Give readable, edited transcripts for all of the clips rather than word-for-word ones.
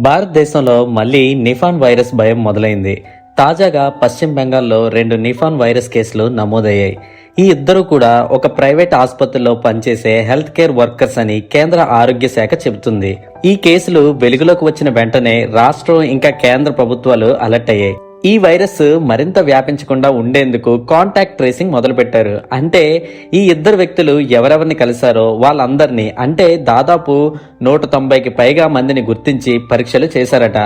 భారతదేశంలో మళ్లీ నిఫాన్ వైరస్ భయం మొదలైంది. తాజాగా పశ్చిమ బెంగాల్లో 2 నిఫాన్ వైరస్ కేసులు నమోదయ్యాయి. ఈ ఇద్దరు కూడా ఒక ప్రైవేట్ ఆసుపత్రిలో పనిచేసే హెల్త్ కేర్ వర్కర్స్ అని కేంద్ర ఆరోగ్య శాఖ చెబుతుంది. ఈ కేసులు వెలుగులోకి వచ్చిన వెంటనే రాష్ట్రం ఇంకా కేంద్ర ప్రభుత్వాలు అలర్ట్ అయ్యాయి. ఈ వైరస్ మరింత వ్యాపించకుండా ఉండేందుకు కాంటాక్ట్ ట్రేసింగ్ మొదలుపెట్టారు. అంటే ఈ ఇద్దరు వ్యక్తులు ఎవరెవరిని కలిశారో వాళ్ళందరినీ, అంటే దాదాపు 190కి పైగా మందిని గుర్తించి పరీక్షలు చేశారట.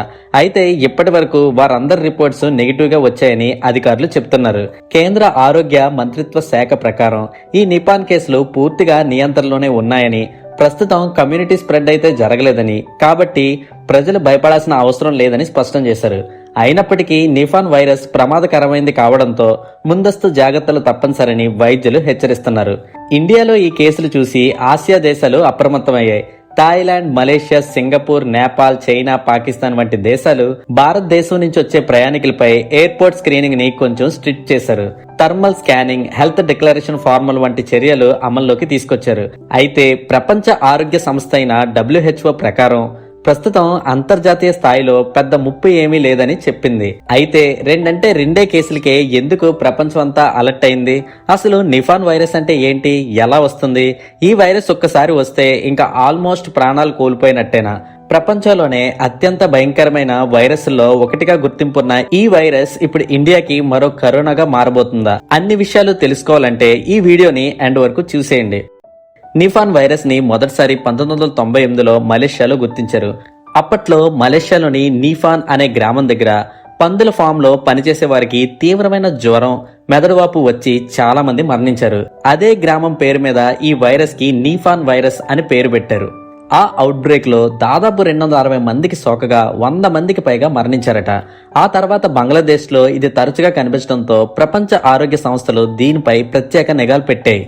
అయితే ఇప్పటి వరకు వారందరి రిపోర్ట్స్ నెగిటివ్ గా వచ్చాయని అధికారులు చెప్తున్నారు. కేంద్ర ఆరోగ్య మంత్రిత్వ శాఖ ప్రకారం ఈ నిపాన్ కేసులు పూర్తిగా నియంత్రణలోనే ఉన్నాయని, ప్రస్తుతం కమ్యూనిటీ స్ప్రెడ్ అయితే జరగలేదని, కాబట్టి ప్రజలు భయపడాల్సిన అవసరం లేదని స్పష్టం చేశారు. అయినప్పటికీ నిఫాన్ వైరస్ ప్రమాదకరమైంది కావడంతో ముందస్తు జాగ్రత్తలు తప్పనిసరని వైద్యులు హెచ్చరిస్తున్నారు. ఇండియాలో ఈ కేసులు చూసి ఆసియా దేశాలు అప్రమత్తమయ్యాయి. Thailand, Malaysia, Singapore, Nepal, China, Pakistan వంటి దేశాలు భారతదేశం నుంచి వచ్చే ప్రయాణికులపై ఎయిర్పోర్ట్ స్క్రీనింగ్ ని కొంచెం స్ట్రిక్ట్ చేశారు. Thermal scanning, health declaration formula వంటి చర్యలు అమల్లోకి తీసుకొచ్చారు. అయితే ప్రపంచ ఆరోగ్య సంస్థ అయిన WHO ప్రకారం ప్రస్తుతం అంతర్జాతీయ స్థాయిలో పెద్ద ముప్పు ఏమీ లేదని చెప్పింది. అయితే రెండే కేసులకే ఎందుకు ప్రపంచం అంతా అలర్ట్ అయింది? అసలు నిఫాన్ వైరస్ అంటే ఏంటి, ఎలా వస్తుంది? ఈ వైరస్ ఒక్కసారి వస్తే ఇంకా ఆల్మోస్ట్ ప్రాణాలు కోల్పోయినట్టేనా? ప్రపంచంలోనే అత్యంత భయంకరమైన వైరస్లో ఒకటిగా గుర్తింపున్న ఈ వైరస్ ఇప్పుడు ఇండియాకి మరో కరోనాగా మారబోతుందా? అన్ని విషయాలు తెలుసుకోవాలంటే ఈ వీడియోని ఎండ్ వరకు చూసేయండి. నిఫాన్ వైరస్ ని మొదటిసారి 1998లో మలేషియాలో గుర్తించారు. అప్పట్లో మలేషియాలోని నిఫాన్ అనే గ్రామం దగ్గర పందుల ఫామ్ లో పనిచేసే వారికి తీవ్రమైన జ్వరం, మెదడువాపు వచ్చి చాలా మంది మరణించారు. అదే గ్రామం పేరు మీద ఈ వైరస్ కి నిఫాన్ వైరస్ అని పేరు పెట్టారు. ఆ అవుట్ బ్రేక్ లో దాదాపు 260 మందికి సోకగా 100 మందికి పైగా మరణించారట. ఆ తర్వాత బంగ్లాదేశ్ లో ఇది తరచుగా కనిపించడంతో ప్రపంచ ఆరోగ్య సంస్థలు దీనిపై ప్రత్యేక నిఘాలు పెట్టాయి.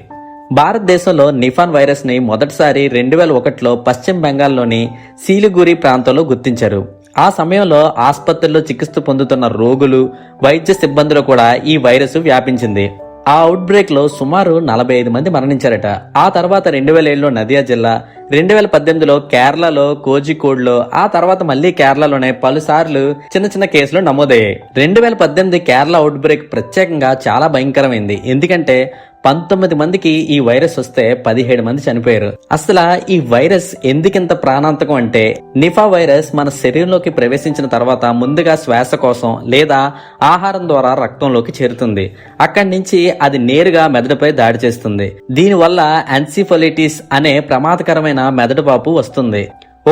భారతదేశంలో నిఫాన్ వైరస్ ని మొదటిసారి 2001లో పశ్చిమ బెంగాల్లోని సిలిగురి ప్రాంతంలో గుర్తించారు. ఆ సమయంలో ఆసుపత్రుల్లో చికిత్స పొందుతున్న రోగులు, వైద్య సిబ్బందిలో కూడా ఈ వైరస్ వ్యాపించింది. ఆ అవుట్ బ్రేక్ లో సుమారు 45 మంది మరణించారట. ఆ తర్వాత 2007లో నదియా జిల్లా, 2018లో కేరళలో కోజికోడ్లో, ఆ తర్వాత మళ్లీ కేరళలోనే పలుసార్లు చిన్న కేసులు నమోదయ్యాయి. 2018 కేరళ అవుట్ బ్రేక్ ప్రత్యేకంగా చాలా భయంకరమైంది. ఎందుకంటే 19 మందికి ఈ వైరస్ వస్తే 17 మంది చనిపోయారు. అసలు ఈ వైరస్ ఎందుకింత ప్రాణాంతకం అంటే, నిఫా వైరస్ మన శరీరంలోకి ప్రవేశించిన తర్వాత ముందుగా శ్వాస కోసం లేదా ఆహారం ద్వారా రక్తంలోకి చేరుతుంది. అక్కడి నుంచి అది నేరుగా మెదడుపై దాడి చేస్తుంది. దీనివల్ల ఎన్సిఫలైటిస్ అనే ప్రమాదకరమైన మెదడు వాపు వస్తుంది.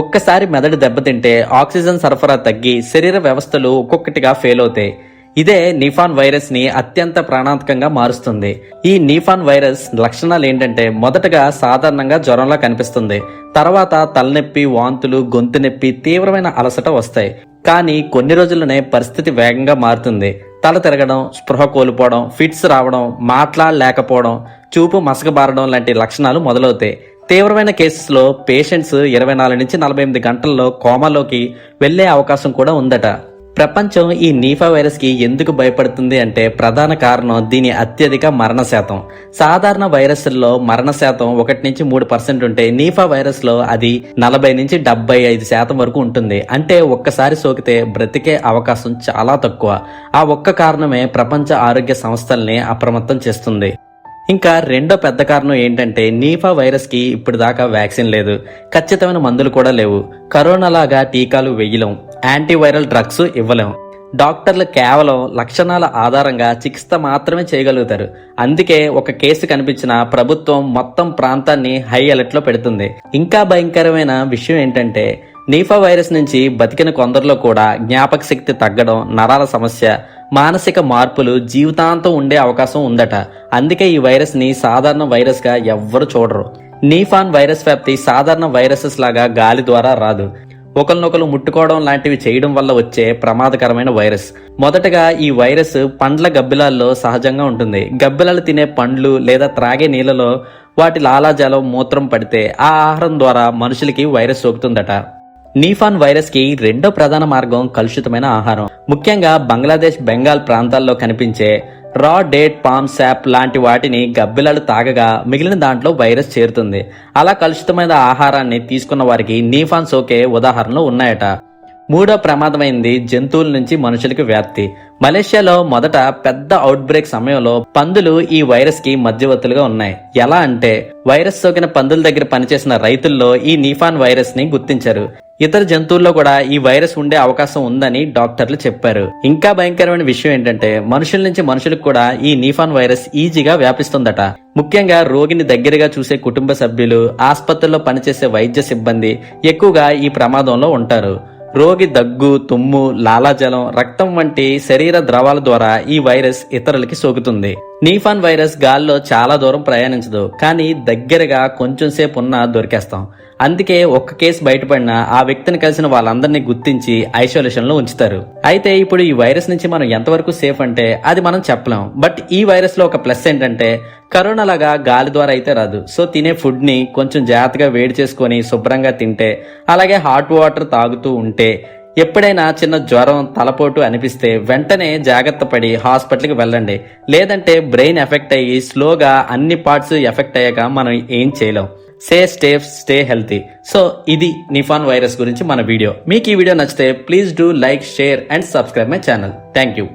ఒక్కసారి మెదడు దెబ్బతింటే ఆక్సిజన్ సరఫరా తగ్గి శరీర వ్యవస్థలు ఒక్కొక్కటిగా ఫెయిల్ అవుతాయి. ఇదే నిఫాన్ వైరస్ ని అత్యంత ప్రాణాంతకంగా మారుస్తుంది. ఈ నిఫాన్ వైరస్ లక్షణాలు ఏంటంటే, మొదటగా సాధారణంగా జ్వరంలా కనిపిస్తుంది. తర్వాత తలనొప్పి, వాంతులు, గొంతు నొప్పి, తీవ్రమైన అలసట వస్తాయి. కానీ కొన్ని రోజుల్లోనే పరిస్థితి వేగంగా మారుతుంది. తల తిరగడం, స్పృహ కోల్పోవడం, ఫిట్స్ రావడం, మాట్లాడలేకపోవడం, చూపు మసకబారడం లాంటి లక్షణాలు మొదలవుతాయి. తీవ్రమైన కేసెస్లో పేషెంట్స్ 24 నుంచి 48 గంటల్లో కోమాలోకి వెళ్లే అవకాశం కూడా ఉందట. ప్రపంచం ఈ నిఫా వైరస్ కి ఎందుకు భయపడుతుంది అంటే, ప్రధాన కారణం దీని అత్యధిక మరణ శాతం. సాధారణ వైరస్ల్లో మరణ శాతం 1 నుంచి 3% ఉంటే, నిఫా వైరస్ లో అది 40 నుంచి 75% వరకు ఉంటుంది. అంటే ఒక్కసారి సోకితే బ్రతికే అవకాశం చాలా తక్కువ. ఆ ఒక్క కారణమే ప్రపంచ ఆరోగ్య సంస్థల్ని అప్రమత్తం చేస్తుంది. ఇంకా రెండో పెద్ద కారణం ఏంటంటే, నిఫా వైరస్ కి ఇప్పుడు దాకా వ్యాక్సిన్ లేదు, ఖచ్చితమైన మందులు కూడా లేవు. కరోనా లాగా టీకాలు వేయలేం, యాంటీవైరల్ డ్రగ్స్ ఇవ్వలేం. డాక్టర్లు కేవలం లక్షణాల ఆధారంగా చికిత్స మాత్రమే చేయగలుగుతారు. అందుకే ఒక కేసు కనిపించిన ప్రభుత్వం మొత్తం ప్రాంతాన్ని హై అలర్ట్ లో పెడుతుంది. ఇంకా భయంకరమైన విషయం ఏంటంటే, నిఫా వైరస్ నుంచి బతికిన కొందరిలో కూడా జ్ఞాపక శక్తి తగ్గడం, నరాల సమస్య, మానసిక మార్పులు జీవితాంతం ఉండే అవకాశం ఉందట. అందుకే ఈ వైరస్ ని సాధారణ వైరస్ గా ఎవ్వరు చూడరు. నిఫాన్ వైరస్ వ్యాప్తి సాధారణ వైరసెస్ లాగా గాలి ద్వారా రాదు. ఒకరినొకరు ముట్టుకోవడం లాంటివి చేయడం వల్ల వచ్చే ప్రమాదకరమైన వైరస్. మొదటగా ఈ వైరస్ పండ్ల గబ్బిలాల్లో సహజంగా ఉంటుంది. గబ్బిలాలు తినే పండ్లు లేదా త్రాగే నీళ్లలో వాటి లాలాజలం, మూత్రం పడితే ఆ ఆహారం ద్వారా మనుషులకి వైరస్ సోకుతుందట. నిఫాన్ వైరస్ కి రెండో ప్రధాన మార్గం కలుషితమైన ఆహారం. ముఖ్యంగా బంగ్లాదేశ్, బెంగాల్ ప్రాంతాల్లో కనిపించే రా డేట్, పామ్ శాప్ లాంటి వాటిని గబ్బిలాలు తాగగా మిగిలిన దాంట్లో వైరస్ చేరుతుంది. అలా కలుషితమైన ఆహారాన్ని తీసుకున్న వారికి నిఫాన్ సోకే ఉదాహరణలు ఉన్నాయట. మూడో ప్రమాదమైంది జంతువుల నుంచి మనుషులకు వ్యాప్తి. మలేషియాలో మొదట పెద్ద అవుట్ బ్రేక్ సమయంలో పందులు ఈ వైరస్ కి మధ్యవర్తులుగా ఉన్నాయి. ఎలా అంటే వైరస్ సోకిన పందుల దగ్గర పనిచేసిన రైతుల్లో ఈ నిఫాన్ వైరస్ ని గుర్తించారు. ఇతర జంతువుల్లో కూడా ఈ వైరస్ ఉండే అవకాశం ఉందని డాక్టర్లు చెప్పారు. ఇంకా భయంకరమైన విషయం ఏంటంటే మనుషుల నుంచి మనుషులకు కూడా ఈ నిఫాన్ వైరస్ ఈజీగా వ్యాపిస్తుందట. ముఖ్యంగా రోగిని దగ్గరగా చూసే కుటుంబ సభ్యులు, ఆసుపత్రుల్లో పనిచేసే వైద్య సిబ్బంది ఎక్కువగా ఈ ప్రమాదంలో ఉంటారు. రోగి దగ్గు, తుమ్ము, లాలాజలం, రక్తం వంటి శరీర ద్రవాల ద్వారా ఈ వైరస్ ఇతరులకి సోకుతుంది. నిఫాన్ వైరస్ గాల్లో చాలా దూరం ప్రయాణించదు, కానీ దగ్గరగా కొంచెం సేపు ఉన్నా దొరికేస్తాం. అందుకే ఒక్క కేసు బయటపడినా ఆ వ్యక్తిని కలిసిన వాళ్ళందరినీ గుర్తించి ఐసోలేషన్ లో ఉంచుతారు. అయితే ఇప్పుడు ఈ వైరస్ నుంచి మనం ఎంతవరకు సేఫ్ అంటే అది మనం చెప్పలేం. బట్ ఈ వైరస్ లో ఒక ప్లస్ ఏంటంటే కరోనా లాగా గాలి ద్వారా అయితే రాదు. సో తినే ఫుడ్ ని కొంచెం జాగ్రత్తగా వేడి చేసుకొని శుభ్రంగా తింటే, అలాగే హాట్ వాటర్ తాగుతూ ఉంటే, ఎప్పుడైనా చిన్న జ్వరం, తలపోటు అనిపిస్తే వెంటనే జాగ్రత్త పడి హాస్పిటల్కి వెళ్ళండి. లేదంటే బ్రెయిన్ ఎఫెక్ట్ అయ్యి స్లోగా అన్ని పార్ట్స్ ఎఫెక్ట్ అయ్యాక మనం ఏం చేయలేం. Stay healthy. సో ఇది నిఫాన్ వైరస్ గురించి మన వీడియో. మీకు ఈ వీడియో నచ్చితే please do like, share and subscribe my channel. Thank you.